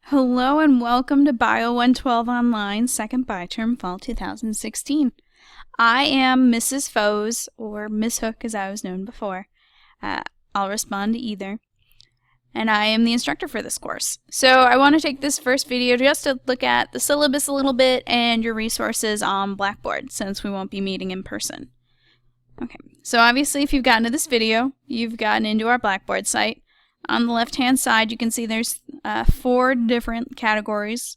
Hello and welcome to Bio 112 Online, second biterm, fall 2016. I am Mrs. Foes, or Miss Hook as I was known before. I'll respond to either. And I am the instructor for this course. So I want to take this first video just to look at the syllabus a little bit and your resources on Blackboard, since we won't be meeting in person. Okay, so obviously if you've gotten to this video, you've gotten into our Blackboard site. On the left-hand side, you can see there's 4 different categories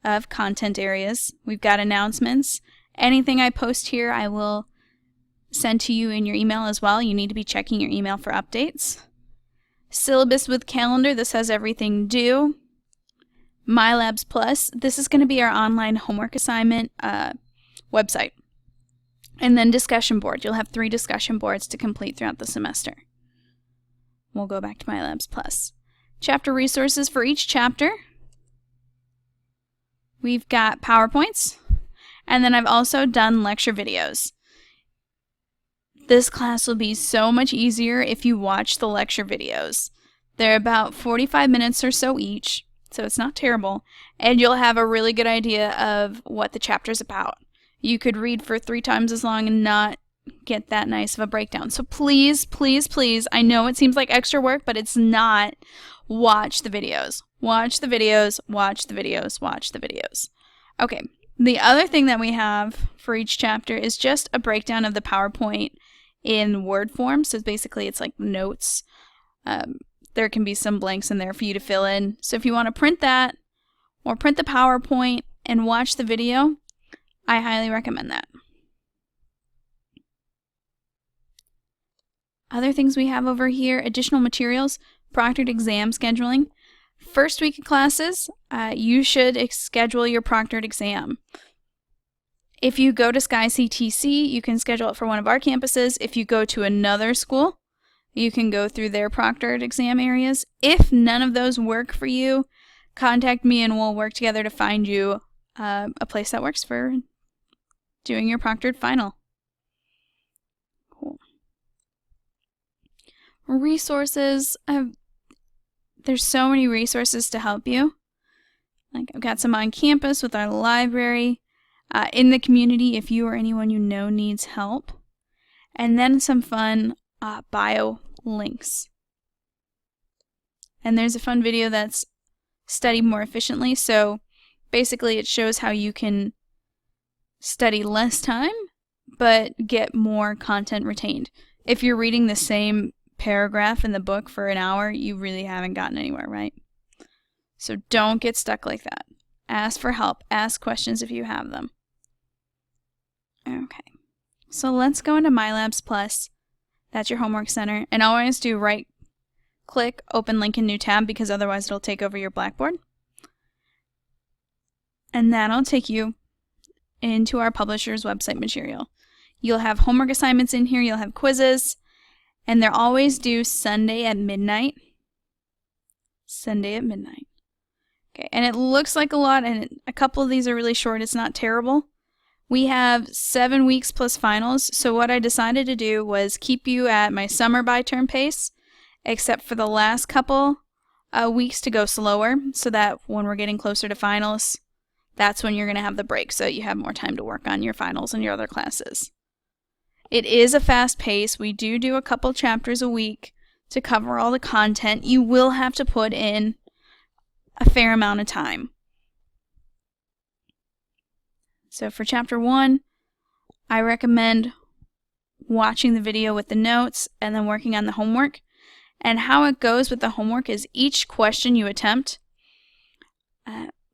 of content areas. We've got announcements. Anything I post here, I will send to you in your email as well. You need to be checking your email for updates. Syllabus with calendar, this has everything due. MyLabs Plus, this is going to be our online homework assignment website. And then discussion board. You'll have 3 discussion boards to complete throughout the semester. We'll go back to MyLabs Plus. Chapter resources for each chapter. We've got PowerPoints, and then I've also done lecture videos. This class will be so much easier if you watch the lecture videos. They're about 45 minutes or so each, so it's not terrible, and you'll have a really good idea of what the chapter's about. You could read for 3 times as long and not get that nice of a breakdown. So please, please, please, I know it seems like extra work, but it's not. Watch the videos. Watch the videos, watch the videos, watch the videos. Okay, the other thing that we have for each chapter is just a breakdown of the PowerPoint in Word form. So basically it's like notes. There can be some blanks in there for you to fill in. So if you want to print that or print the PowerPoint and watch the video, I highly recommend that. Other things we have over here, additional materials, proctored exam scheduling. First week of classes, you should schedule your proctored exam. If you go to SkyCTC, you can schedule it for one of our campuses. If you go to another school, you can go through their proctored exam areas. If none of those work for you, contact me and we'll work together to find you a place that works for doing your proctored final. Cool. Resources. There's so many resources to help you. Like I've got some on campus with our library, in the community if you or anyone you know needs help, and then some fun bio links. And there's a fun video that's study more efficiently. So basically it shows how you can study less time but get more content retained. If you're reading the same paragraph in the book for an hour, you really haven't gotten anywhere, right? So don't get stuck like that. Ask for help. Ask questions if you have them. Okay, so let's go into MyLabs Plus. That's your homework center. And always do right click, open link in new tab, because otherwise it'll take over your Blackboard. And that'll take you into our publisher's website material. You'll have homework assignments in here. You'll have quizzes. And they're always due Sunday at midnight. Sunday at midnight. Okay, and it looks like a lot, and a couple of these are really short. It's not terrible. We have 7 weeks plus finals, so what I decided to do was keep you at my summer biterm pace, except for the last couple weeks to go slower, so that when we're getting closer to finals, that's when you're going to have the break, so you have more time to work on your finals and your other classes. It is a fast pace. We do a couple chapters a week to cover all the content. You will have to put in a fair amount of time. So for chapter 1, I recommend watching the video with the notes and then working on the homework. And how it goes with the homework is each question you attempt,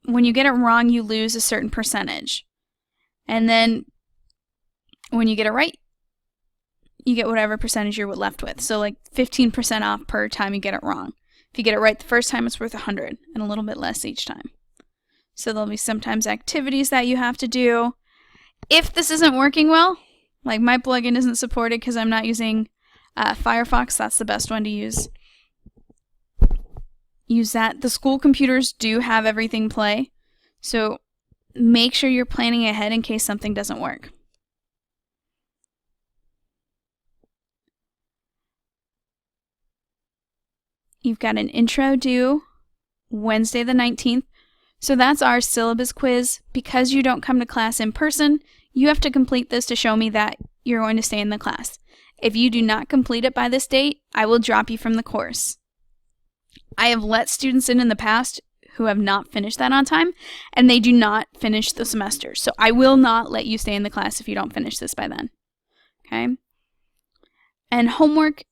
when you get it wrong, you lose a certain percentage. And then when you get it right, you get whatever percentage you're left with. So like 15% off per time you get it wrong. If you get it right the first time, it's worth 100, and a little bit less each time. So there'll be sometimes activities that you have to do. If this isn't working well, like my plugin isn't supported because I'm not using Firefox, that's the best one to use. Use that. The school computers do have everything play, so make sure you're planning ahead in case something doesn't work. You've got an intro due Wednesday the 19th. So that's our syllabus quiz. Because you don't come to class in person, you have to complete this to show me that you're going to stay in the class. If you do not complete it by this date, I will drop you from the course. I have let students in the past who have not finished that on time, and they do not finish the semester. So I will not let you stay in the class if you don't finish this by then. Okay? And homework,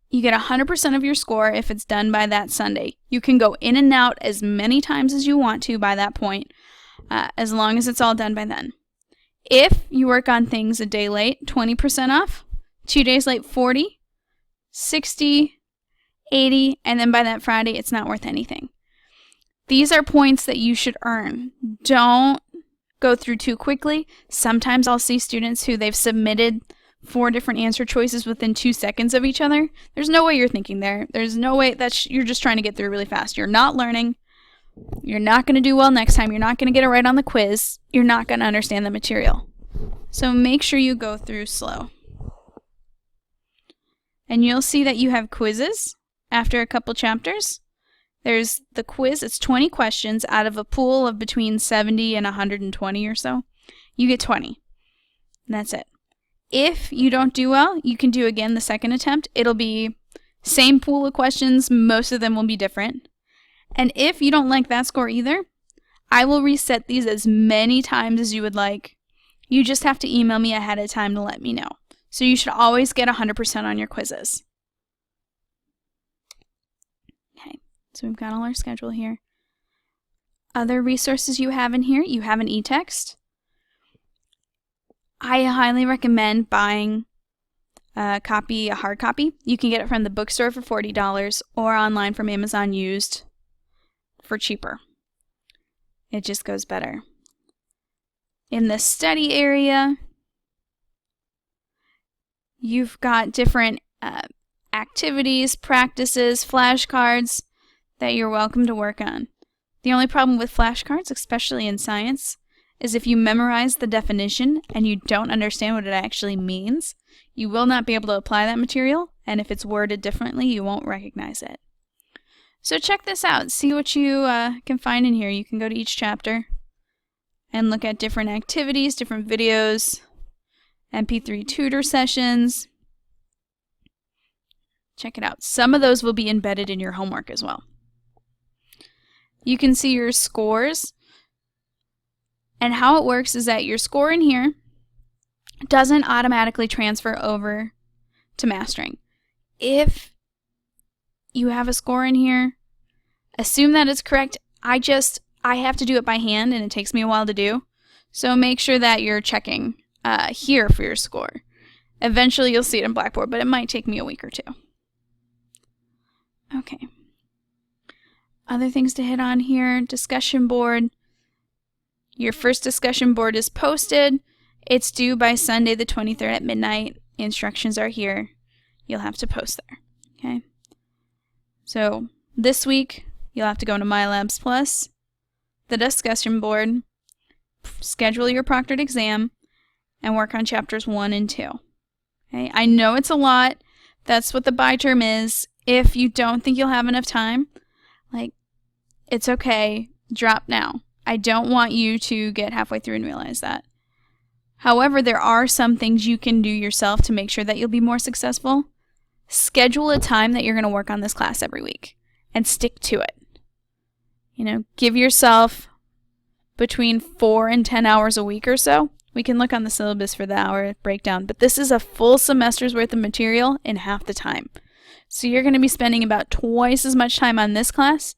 you get 100% of your score if it's done by that Sunday. You can go in and out as many times as you want to by that point, as long as it's all done by then. If you work on things a day late, 20% off. 2 days late, 40, 60, 80, and then by that Friday, it's not worth anything. These are points that you should earn. Don't go through too quickly. Sometimes I'll see students who they've submitted 4 different answer choices within 2 seconds of each other. There's no way you're thinking there. There's no way that you're just trying to get through really fast. You're not learning. You're not going to do well next time. You're not going to get it right on the quiz. You're not going to understand the material. So make sure you go through slow. And you'll see that you have quizzes after a couple chapters. There's the quiz. It's 20 questions out of a pool of between 70 and 120 or so. You get 20. And that's it. If you don't do well, you can do again the second attempt. It'll be same pool of questions. Most of them will be different. And if you don't like that score either, I will reset these as many times as you would like. You just have to email me ahead of time to let me know. So you should always get 100% on your quizzes. Okay, so we've got all our schedule here. Other resources you have in here, you have an e-text. I highly recommend buying a hard copy. You can get it from the bookstore for $40 or online from Amazon used for cheaper. It just goes better. In the study area, you've got different activities, practices, flashcards that you're welcome to work on. The only problem with flashcards, especially in science, is if you memorize the definition and you don't understand what it actually means, you will not be able to apply that material, and if it's worded differently, you won't recognize it. So check this out. See what you can find in here. You can go to each chapter and look at different activities, different videos, MP3 tutor sessions. Check it out. Some of those will be embedded in your homework as well. You can see your scores. And how it works is that your score in here doesn't automatically transfer over to mastering. If you have a score in here, assume that it's correct. I have to do it by hand, and it takes me a while to do. So make sure that you're checking here for your score. Eventually you'll see it in Blackboard, but it might take me a week or 2. Okay. Other things to hit on here, discussion board. Your first discussion board is posted. It's due by Sunday the 23rd at midnight. Instructions are here. You'll have to post there. Okay. So this week, you'll have to go to My Labs Plus, the discussion board, schedule your proctored exam, and work on chapters 1 and 2. Okay. I know it's a lot. That's what the biterm is. If you don't think you'll have enough time, it's okay. Drop now. I don't want you to get halfway through and realize that. However, there are some things you can do yourself to make sure that you'll be more successful. Schedule a time that you're going to work on this class every week and stick to it. Give yourself between 4 and 10 hours a week or so. We can look on the syllabus for the hour breakdown, but this is a full semester's worth of material in half the time. So you're going to be spending about twice as much time on this class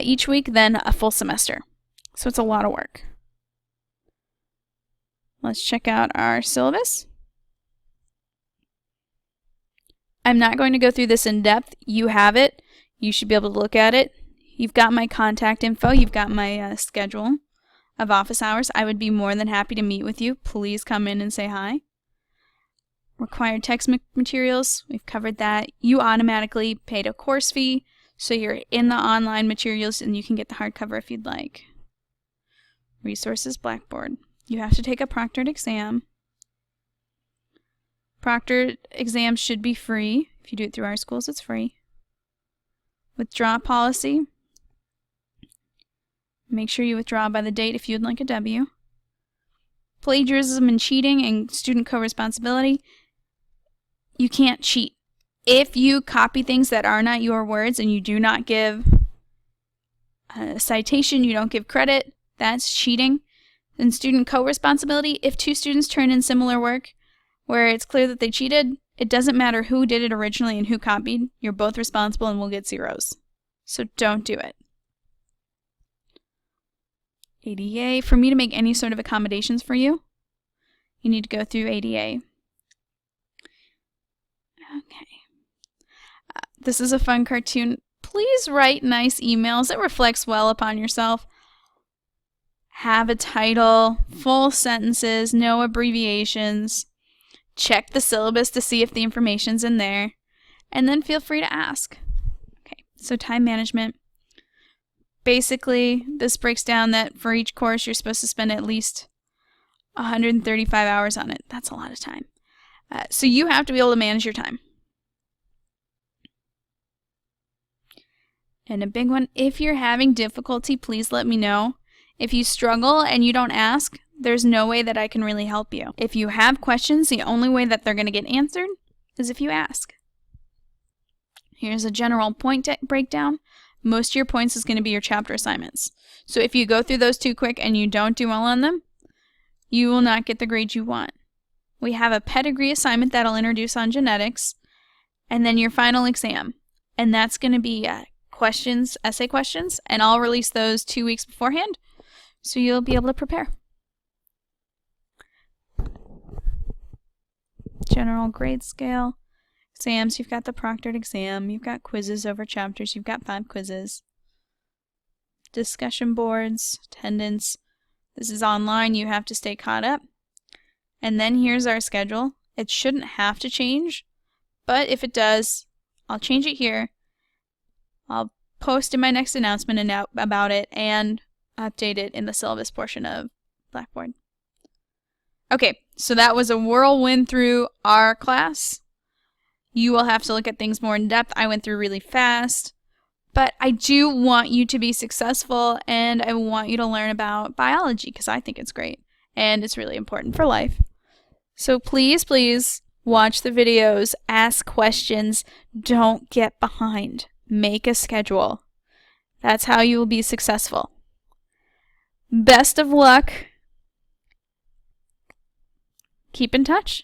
each week than a full semester. So it's a lot of work. Let's check out our syllabus. I'm not going to go through this in depth. You have it. You should be able to look at it. You've got my contact info. You've got my schedule of office hours. I would be more than happy to meet with you. Please come in and say hi. Required text materials. We've covered that. You automatically paid a course fee, so you're in the online materials and you can get the hardcover if you'd like. Resources, Blackboard. You have to take a proctored exam. Proctored exams should be free. If you do it through our schools, it's free. Withdrawal policy. Make sure you withdraw by the date if you'd like a W. Plagiarism and cheating and student co-responsibility. You can't cheat. If you copy things that are not your words and you do not give a citation, you don't give credit, that's cheating. And student co-responsibility, if two students turn in similar work where it's clear that they cheated, it doesn't matter who did it originally and who copied. You're both responsible and will get zeros. So don't do it. ADA, for me to make any sort of accommodations for you, you need to go through ADA. Okay. This is a fun cartoon. Please write nice emails. It reflects well upon yourself. Have a title, full sentences, no abbreviations. Check the syllabus to see if the information's in there. And then feel free to ask. Okay, so time management. Basically, this breaks down that for each course, you're supposed to spend at least 135 hours on it. That's a lot of time. So you have to be able to manage your time. And a big one, if you're having difficulty, please let me know. If you struggle and you don't ask, there's no way that I can really help you. If you have questions, the only way that they're going to get answered is if you ask. Here's a general point breakdown. Most of your points is going to be your chapter assignments. So if you go through those too quick and you don't do well on them, you will not get the grade you want. We have a pedigree assignment that'll introduce on genetics, and then your final exam. And that's going to be questions, essay questions, and I'll release those 2 weeks beforehand, so you'll be able to prepare. General grade scale. Exams, you've got the proctored exam, you've got quizzes over chapters, you've got 5 quizzes. Discussion boards, attendance. This is online, you have to stay caught up. And then here's our schedule. It shouldn't have to change, but if it does, I'll change it here. I'll post in my next announcement about it and update it in the syllabus portion of Blackboard. Okay, so that was a whirlwind through our class. You will have to look at things more in depth. I went through really fast, but I do want you to be successful and I want you to learn about biology because I think it's great and it's really important for life. So please, please watch the videos, ask questions, don't get behind. Make a schedule. That's how you will be successful. Best of luck. Keep in touch.